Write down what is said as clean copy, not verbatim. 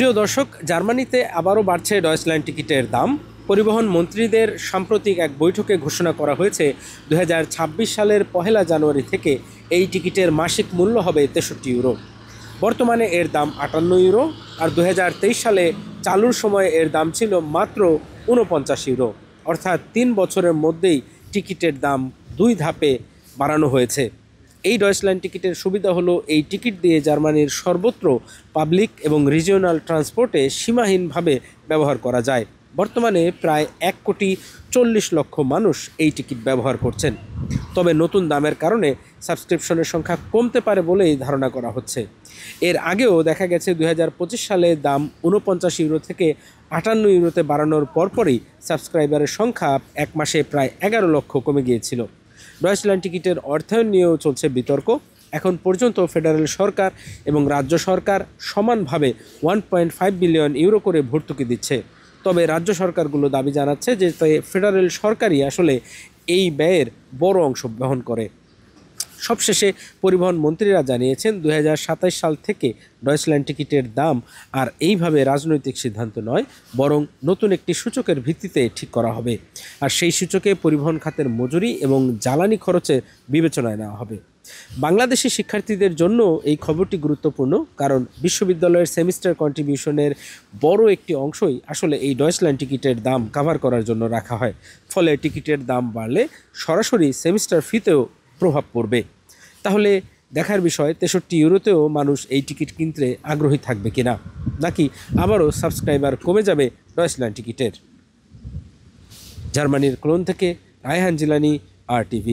প্রিয় দর্শক, জার্মানিতে আবারও বাড়ছে ডয়েচল্যান্ড টিকিটের দাম। পরিবহন মন্ত্রীদের সাম্প্রতিক এক বৈঠকে ঘোষণা করা হয়েছে 2026 সালের 1 জানুয়ারি থেকে এই টিকিটের মাসিক মূল্য হবে 63 ইউরো। বর্তমানে এর দাম 58 ইউরো, আর 2023 সালে চালুর সময় এর দাম ছিল মাত্র 49 ইউরো। অর্থাৎ 3 বছরের মধ্যেই টিকিটের দাম 2 ধাপে বাড়ানো হয়েছে। এই ডয়েচল্যান্ড টিকিটের সুবিধা হলো এই টিকিট দিয়ে জার্মানির সর্বত্র পাবলিক এবং রিজিওনাল ট্রান্সপোর্টে সীমাহীনভাবে ব্যবহার করা যায়। বর্তমানে প্রায় 1,40,00,000 মানুষ এই টিকিট ব্যবহার করছেন। তবে নতুন দামের কারণে সাবস্ক্রিপশনের সংখ্যা কমতে পারে বলেই ধারণা করা হচ্ছে। এর আগেও দেখা গেছে 2025 সালে দাম 49 ইউরো থেকে 58 ইউরোতে বাড়ানোর পরপরই সাবস্ক্রাইবারের সংখ্যা এক মাসে প্রায় 11 লক্ষ কমে গিয়েছিল। ডয়েচল্যান্ড টিকিটের অর্থায়ন নিয়েও চলছে বিতর্ক। এখন পর্যন্ত ফেডারেল সরকার এবং রাজ্য সরকার সমানভাবে 1.5 বিলিয়ন ইউরো করে ভর্তুকি দিচ্ছে। তবে রাজ্য সরকারগুলো দাবি জানাচ্ছে যে ফেডারেল সরকারই আসলে এই ব্যয়ের বড় অংশ বহন করে। সবশেষে পরিবহন মন্ত্রীরা জানিয়েছেন 2027 সাল থেকে ডয়েচল্যান্ড টিকিটের দাম আর এইভাবে রাজনৈতিক সিদ্ধান্ত নয়, বরং নতুন একটি সূচকের ভিত্তিতে ঠিক করা হবে। আর সেই সূচকে পরিবহন খাতের মজুরি এবং জ্বালানি খরচে বিবেচনায় নেওয়া হবে। বাংলাদেশি শিক্ষার্থীদের জন্য এই খবরটি গুরুত্বপূর্ণ, কারণ বিশ্ববিদ্যালয়ের সেমিস্টার কন্ট্রিবিউশনের বড় একটি অংশই আসলে এই ডয়েচল্যান্ড টিকিটের দাম কভার করার জন্য রাখা হয়। ফলে টিকিটের দাম বাড়লে সরাসরি সেমিস্টার ফিতেও প্রভাব পড়বে। তাহলে দেখার বিষয় 63 ইউরোতেও মানুষ এই টিকিট কিনতে আগ্রহী থাকবে কিনা, নাকি আবারও সাবস্ক্রাইবার কমে যাবে ডয়েচল্যান্ড টিকিটের। জার্মানির কোলন থেকে রায়হান জিলানি, RTV।